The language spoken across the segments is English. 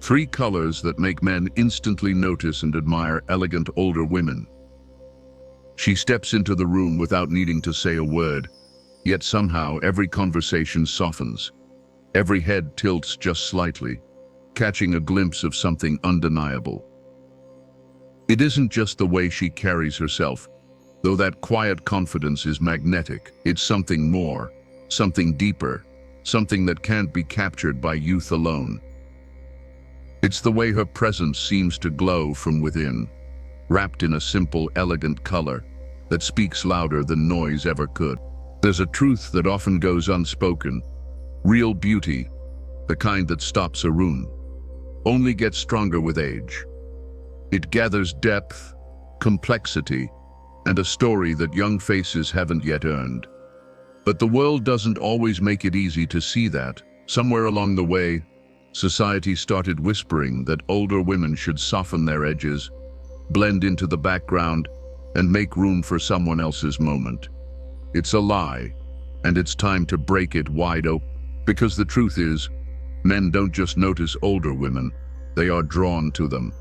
Three colors that make men instantly notice and admire elegant older women. She steps into the room without needing to say a word, yet somehow every conversation softens. Every head tilts just slightly, catching a glimpse of something undeniable. It isn't just the way she carries herself, though that quiet confidence is magnetic. It's something more, something deeper, something that can't be captured by youth alone. It's the way her presence seems to glow from within, wrapped in a simple, elegant color that speaks louder than noise ever could. There's a truth that often goes unspoken. Real beauty, the kind that stops a room, only gets stronger with age. It gathers depth, complexity, and a story that young faces haven't yet earned. But the world doesn't always make it easy to see that. Somewhere along the way, society started whispering that older women should soften their edges, blend into the background, and make room for someone else's moment. It's a lie, and it's time to break it wide open. Because the truth is, men don't just notice older women, they are drawn to them.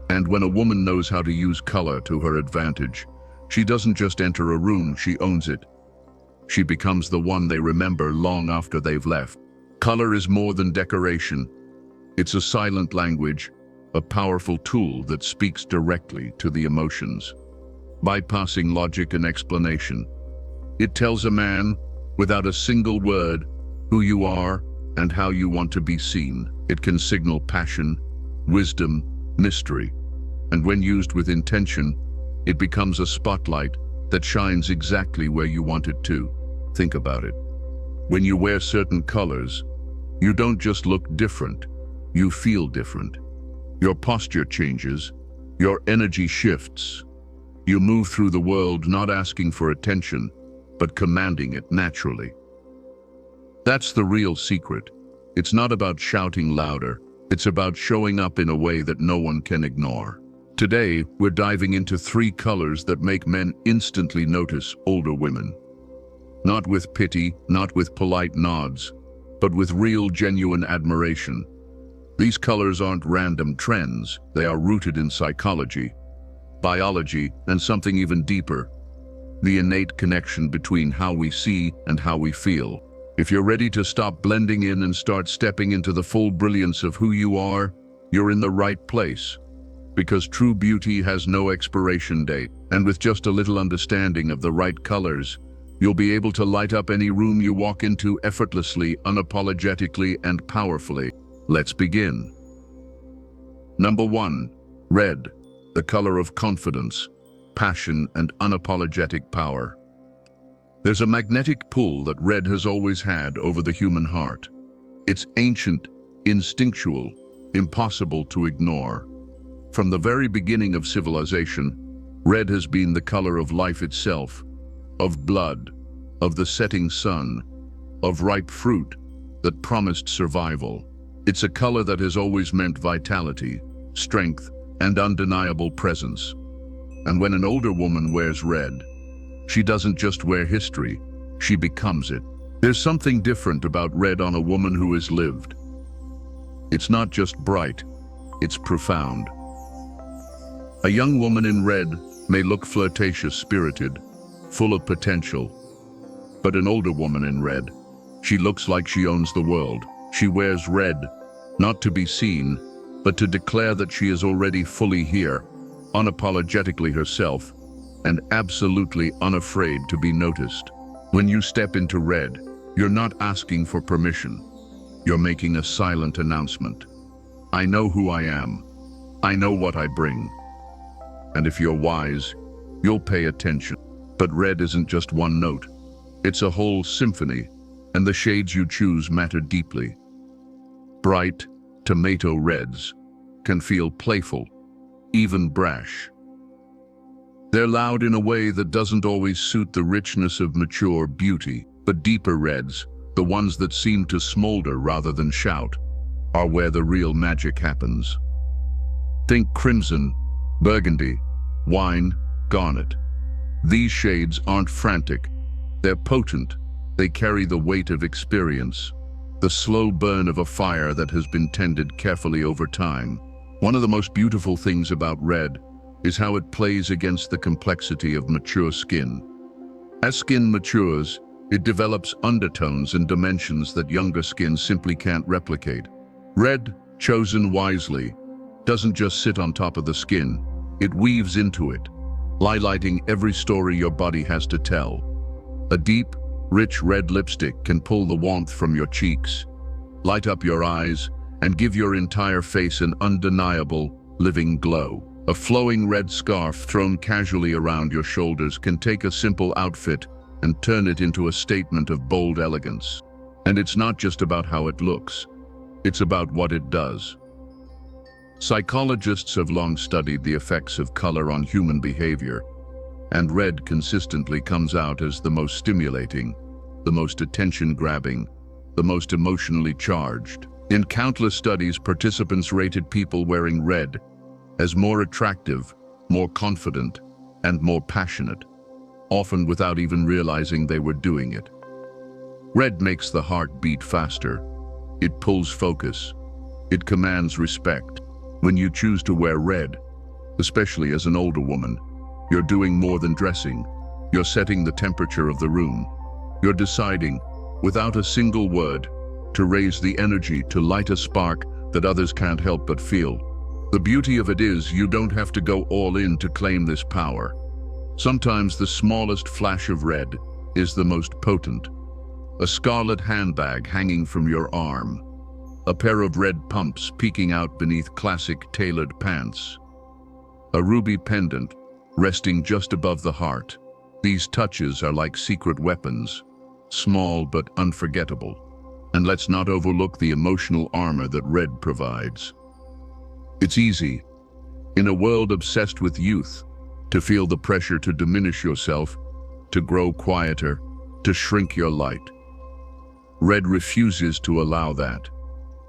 And when a woman knows how to use color to her advantage, she doesn't just enter a room, she owns it. She becomes the one they remember long after they've left. Color is more than decoration. It's a silent language, a powerful tool that speaks directly to the emotions. Bypassing logic and explanation, it tells a man, without a single word, who you are and how you want to be seen. It can signal passion, wisdom, mystery. And when used with intention, it becomes a spotlight that shines exactly where you want it to. Think about it. When you wear certain colors, you don't just look different, you feel different. Your posture changes, your energy shifts. You move through the world not asking for attention, but commanding it naturally. That's the real secret. It's not about shouting louder, it's about showing up in a way that no one can ignore. Today, we're diving into three colors that make men instantly notice older women. Not with pity, not with polite nods, but with real, genuine admiration. These colors aren't random trends, they are rooted in psychology, biology, and something even deeper, the innate connection between how we see and how we feel. If you're ready to stop blending in and start stepping into the full brilliance of who you are, you're in the right place. Because true beauty has no expiration date, and with just a little understanding of the right colors, you'll be able to light up any room you walk into effortlessly, unapologetically, and powerfully. Let's begin. Number 1. Red, the color of confidence, passion, and unapologetic power. There's a magnetic pull that red has always had over the human heart. It's ancient, instinctual, impossible to ignore. From the very beginning of civilization, red has been the color of life itself, of blood, of the setting sun, of ripe fruit that promised survival. It's a color that has always meant vitality, strength, and undeniable presence. And when an older woman wears red, she doesn't just wear history, she becomes it. There's something different about red on a woman who has lived. It's not just bright, it's profound. A young woman in red may look flirtatious, spirited, full of potential. But an older woman in red, she looks like she owns the world. She wears red, not to be seen, but to declare that she is already fully here, unapologetically herself, and absolutely unafraid to be noticed. When you step into red, you're not asking for permission. You're making a silent announcement. I know who I am. I know what I bring. And if you're wise, you'll pay attention. But red isn't just one note. It's a whole symphony, and the shades you choose matter deeply. Bright, tomato reds can feel playful, even brash. They're loud in a way that doesn't always suit the richness of mature beauty, but deeper reds, the ones that seem to smolder rather than shout, are where the real magic happens. Think crimson, burgundy, wine, garnet. These shades aren't frantic, they're potent, they carry the weight of experience. the slow burn of a fire that has been tended carefully over time. One of the most beautiful things about red is how it plays against the complexity of mature skin. As skin matures, it develops undertones and dimensions that younger skin simply can't replicate. Red, chosen wisely, doesn't just sit on top of the skin, it weaves into it, highlighting every story your body has to tell. A deep, rich red lipstick can pull the warmth from your cheeks, light up your eyes, and give your entire face an undeniable, living glow. A flowing red scarf thrown casually around your shoulders can take a simple outfit and turn it into a statement of bold elegance. And it's not just about how it looks, it's about what it does. Psychologists have long studied the effects of color on human behavior, and red consistently comes out as the most stimulating, the most attention-grabbing, the most emotionally charged. In countless studies, participants rated people wearing red as more attractive, more confident, and more passionate, often without even realizing they were doing it. Red makes the heart beat faster. It pulls focus. It commands respect. When you choose to wear red, especially as an older woman, you're doing more than dressing. You're setting the temperature of the room. You're deciding, without a single word, to raise the energy, to light a spark that others can't help but feel. The beauty of it is you don't have to go all in to claim this power. Sometimes the smallest flash of red is the most potent. A scarlet handbag hanging from your arm. A pair of red pumps peeking out beneath classic tailored pants. A ruby pendant resting just above the heart. These touches are like secret weapons, small but unforgettable. And let's not overlook the emotional armor that red provides. It's easy, in a world obsessed with youth, to feel the pressure to diminish yourself, to grow quieter, to shrink your light. Red refuses to allow that.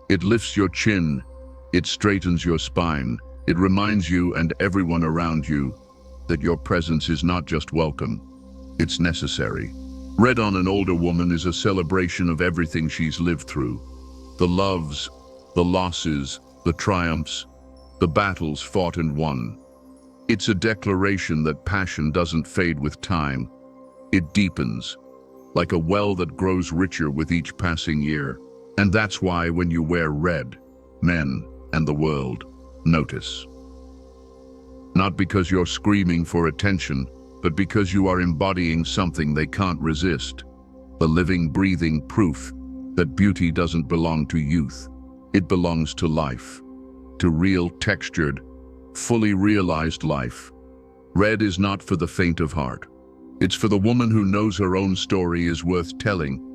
It lifts your chin, it straightens your spine, it reminds you and everyone around you that your presence is not just welcome, it's necessary. Red on an older woman is a celebration of everything she's lived through. The loves, the losses, the triumphs, the battles fought and won. It's a declaration that passion doesn't fade with time. It deepens, like a well that grows richer with each passing year. And that's why when you wear red, men and the world notice. Not because you're screaming for attention, but because you are embodying something they can't resist. The living, breathing proof that beauty doesn't belong to youth. It belongs to life. To real, textured, fully realized life. Red is not for the faint of heart. It's for the woman who knows her own story is worth telling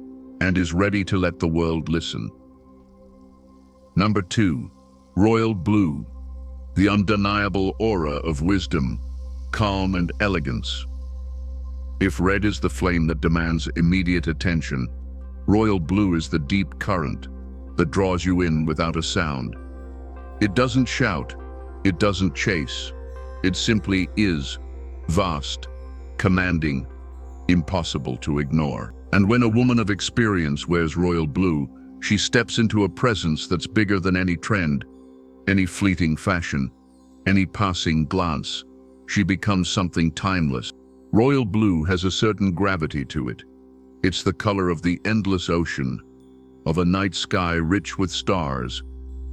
and is ready to let the world listen. Number 2, royal blue. The undeniable aura of wisdom, calm and elegance. If red is the flame that demands immediate attention, royal blue is the deep current that draws you in without a sound. It doesn't shout, it doesn't chase, it simply is, vast, commanding, impossible to ignore. And when a woman of experience wears royal blue, she steps into a presence that's bigger than any trend, any fleeting fashion, any passing glance. She becomes something timeless. Royal blue has a certain gravity to it. It's the color of the endless ocean, of a night sky rich with stars,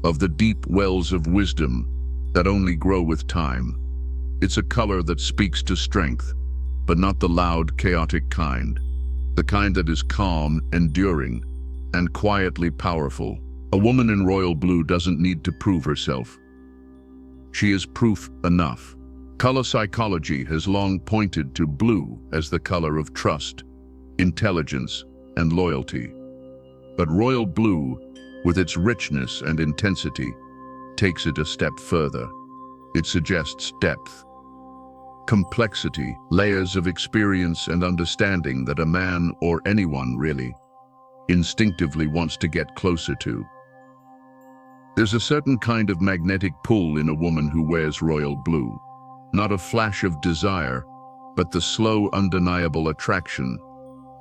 of the deep wells of wisdom that only grow with time. It's a color that speaks to strength, but not the loud, chaotic kind. The kind that is calm, enduring, and quietly powerful. A woman in royal blue doesn't need to prove herself. She is proof enough. Color psychology has long pointed to blue as the color of trust, intelligence, and loyalty. But royal blue, with its richness and intensity, takes it a step further. It suggests depth, complexity, layers of experience and understanding that a man, or anyone really, instinctively wants to get closer to. There's a certain kind of magnetic pull in a woman who wears royal blue. Not a flash of desire, but the slow, undeniable attraction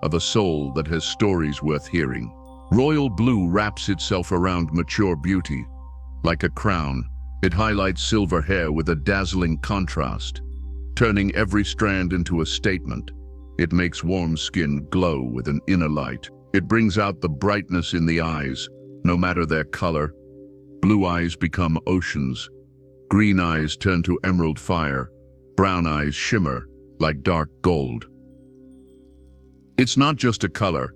of a soul that has stories worth hearing. Royal blue wraps itself around mature beauty. Like a crown, it highlights silver hair with a dazzling contrast, turning every strand into a statement. It makes warm skin glow with an inner light. It brings out the brightness in the eyes, no matter their color. Blue eyes become oceans. Green eyes turn to emerald fire. Brown eyes shimmer like dark gold. It's not just a color.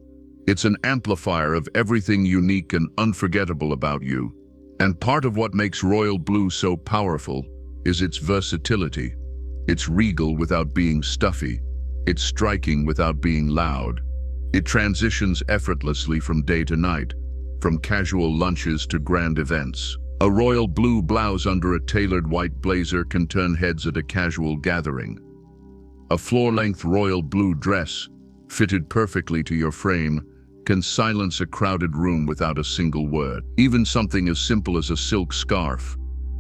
It's an amplifier of everything unique and unforgettable about you. And part of what makes royal blue so powerful is its versatility. It's regal without being stuffy. It's striking without being loud. It transitions effortlessly from day to night, from casual lunches to grand events. A royal blue blouse under a tailored white blazer can turn heads at a casual gathering. A floor-length royal blue dress, fitted perfectly to your frame, can silence a crowded room without a single word. Even something as simple as a silk scarf,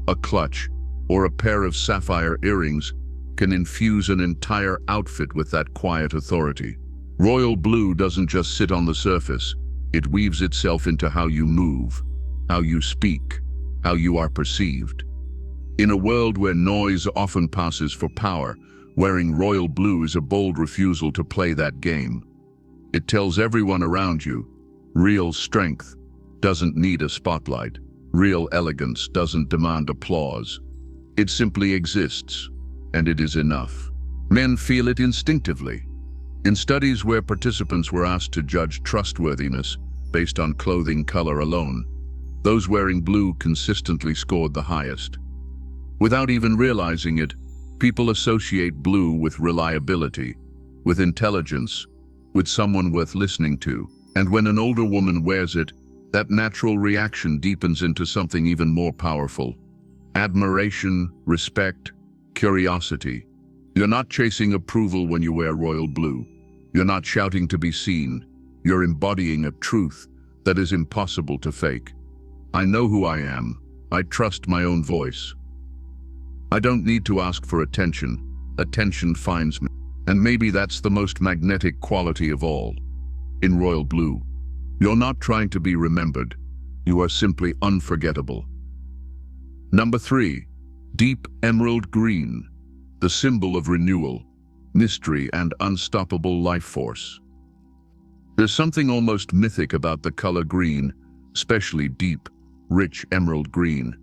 a clutch, or a pair of sapphire earrings can infuse an entire outfit with that quiet authority. Royal blue doesn't just sit on the surface. It weaves itself into how you move, how you speak, how you are perceived. In a world where noise often passes for power, wearing royal blue is a bold refusal to play that game. It tells everyone around you, real strength doesn't need a spotlight. Real elegance doesn't demand applause. It simply exists, and it is enough. Men feel it instinctively. In studies where participants were asked to judge trustworthiness based on clothing color alone, those wearing blue consistently scored the highest. Without even realizing it, people associate blue with reliability, with intelligence, with someone worth listening to. And when an older woman wears it, that natural reaction deepens into something even more powerful. Admiration, respect, curiosity. You're not chasing approval when you wear royal blue. You're not shouting to be seen. You're embodying a truth that is impossible to fake. I know who I am. I trust my own voice. I don't need to ask for attention. Attention finds me. And maybe that's the most magnetic quality of all. In royal blue, you're not trying to be remembered. You are simply unforgettable. Number 3, deep emerald green, the symbol of renewal, mystery, and unstoppable life force. There's something almost mythic about the color green, especially deep, rich emerald green.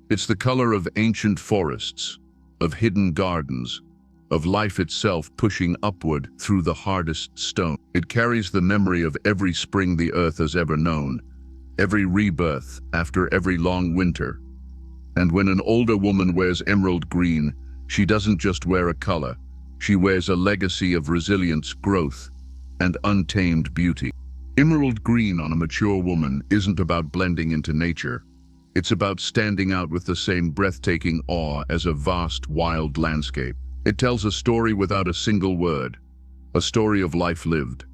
It's the color of ancient forests, of hidden gardens, of life itself pushing upward through the hardest stone. It carries the memory of every spring the earth has ever known, every rebirth after every long winter. And when an older woman wears emerald green, she doesn't just wear a color, she wears a legacy of resilience, growth, and untamed beauty. Emerald green on a mature woman isn't about blending into nature. It's about standing out with the same breathtaking awe as a vast, wild landscape. It tells a story without a single word, a story of life lived,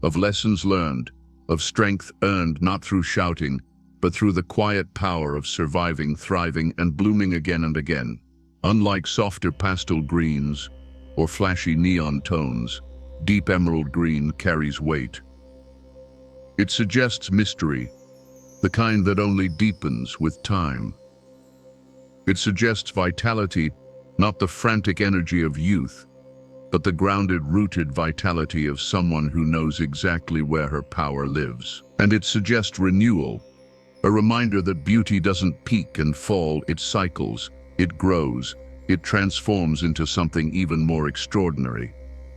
of lessons learned, of strength earned not through shouting, but through the quiet power of surviving, thriving, and blooming again and again. Unlike softer pastel greens or flashy neon tones, deep emerald green carries weight. It suggests mystery, the kind that only deepens with time. It suggests vitality, not the frantic energy of youth, but the grounded, rooted vitality of someone who knows exactly where her power lives. And it suggests renewal, a reminder that beauty doesn't peak and fall, it cycles, it grows, it transforms into something even more extraordinary.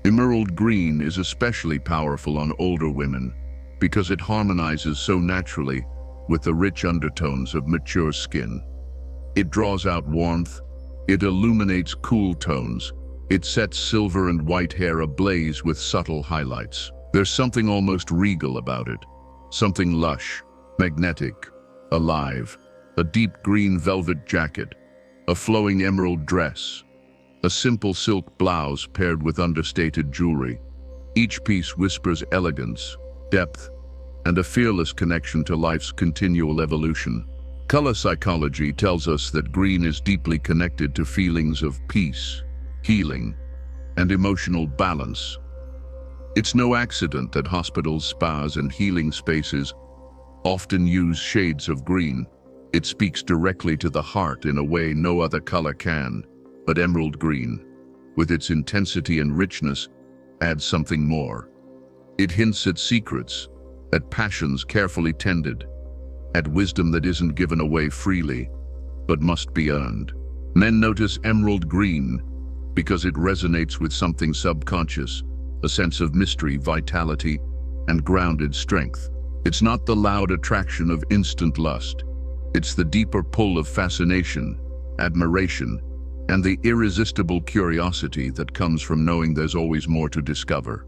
Emerald green is especially powerful on older women because it harmonizes so naturally with the rich undertones of mature skin. It draws out warmth, it illuminates cool tones, it sets silver and white hair ablaze with subtle highlights. There's something almost regal about it, something lush, magnetic, alive. A deep green velvet jacket, a flowing emerald dress, a simple silk blouse paired with understated jewelry. Each piece whispers elegance, depth, and a fearless connection to life's continual evolution. Color psychology tells us that green is deeply connected to feelings of peace, healing, and emotional balance. It's no accident that hospitals, spas, and healing spaces often use shades of green. It speaks directly to the heart in a way no other color can, but emerald green, with its intensity and richness, adds something more. It hints at secrets, at passions carefully tended, at wisdom that isn't given away freely, but must be earned. Men notice emerald green because it resonates with something subconscious, a sense of mystery, vitality, and grounded strength. It's not the loud attraction of instant lust. It's the deeper pull of fascination, admiration, and the irresistible curiosity that comes from knowing there's always more to discover.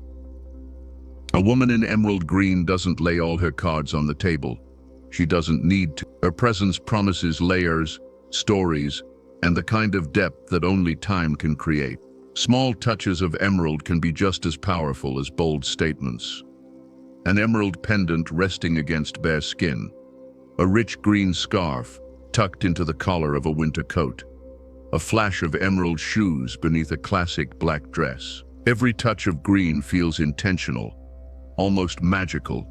A woman in emerald green doesn't lay all her cards on the table. She doesn't need to. Her presence promises layers, stories, and the kind of depth that only time can create. Small touches of emerald can be just as powerful as bold statements. An emerald pendant resting against bare skin. A rich green scarf tucked into the collar of a winter coat. A flash of emerald shoes beneath a classic black dress. Every touch of green feels intentional, almost magical,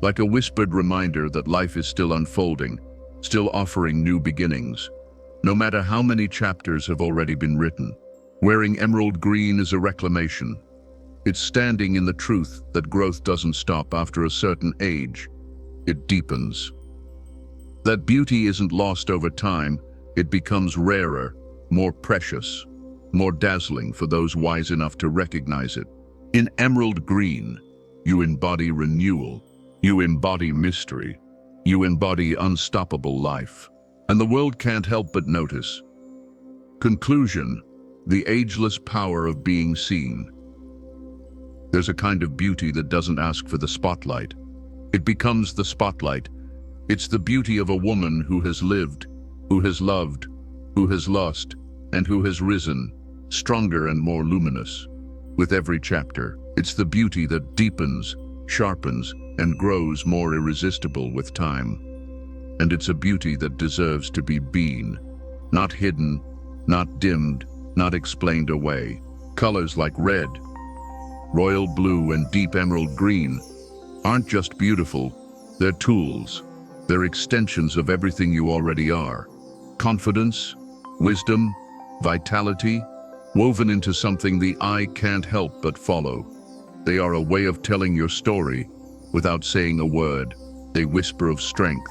like a whispered reminder that life is still unfolding, still offering new beginnings, no matter how many chapters have already been written. Wearing emerald green is a reclamation. It's standing in the truth that growth doesn't stop after a certain age. It deepens. That beauty isn't lost over time. It becomes rarer, more precious, more dazzling for those wise enough to recognize it. In emerald green, you embody renewal. You embody mystery. You embody unstoppable life. And the world can't help but notice. Conclusion: the ageless power of being seen. There's a kind of beauty that doesn't ask for the spotlight. It becomes the spotlight. It's the beauty of a woman who has lived, who has loved, who has lost, and who has risen, stronger and more luminous. With every chapter, it's the beauty that deepens, sharpens, and grows more irresistible with time. And it's a beauty that deserves to be been, not hidden, not dimmed, not explained away. Colors like red, royal blue, and deep emerald green aren't just beautiful, they're tools. They're extensions of everything you already are. Confidence, wisdom, vitality, woven into something the eye can't help but follow. They are a way of telling your story without saying a word. They whisper of strength.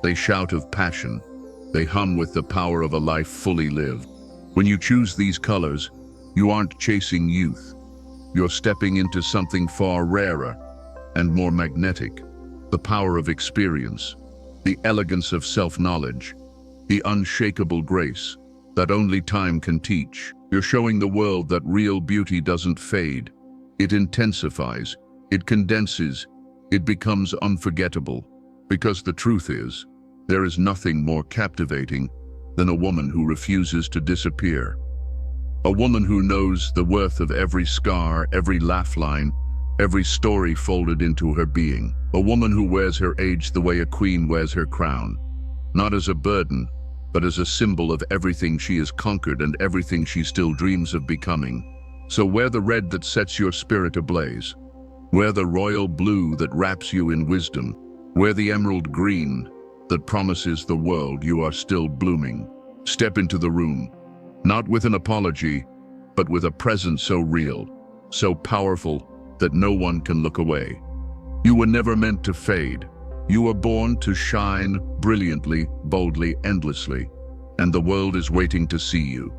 They shout of passion. They hum with the power of a life fully lived. When you choose these colors, you aren't chasing youth. You're stepping into something far rarer and more magnetic. The power of experience, the elegance of self-knowledge, the unshakable grace that only time can teach. You're showing the world that real beauty doesn't fade. It intensifies, it condenses, it becomes unforgettable. Because the truth is, there is nothing more captivating than a woman who refuses to disappear. A woman who knows the worth of every scar, every laugh line, every story folded into her being. A woman who wears her age the way a queen wears her crown, not as a burden, but as a symbol of everything she has conquered and everything she still dreams of becoming. So wear the red that sets your spirit ablaze. Wear the royal blue that wraps you in wisdom. Wear the emerald green that promises the world you are still blooming. Step into the room, not with an apology, but with a presence so real, so powerful that no one can look away. You were never meant to fade. You were born to shine brilliantly, boldly, endlessly, and the world is waiting to see you.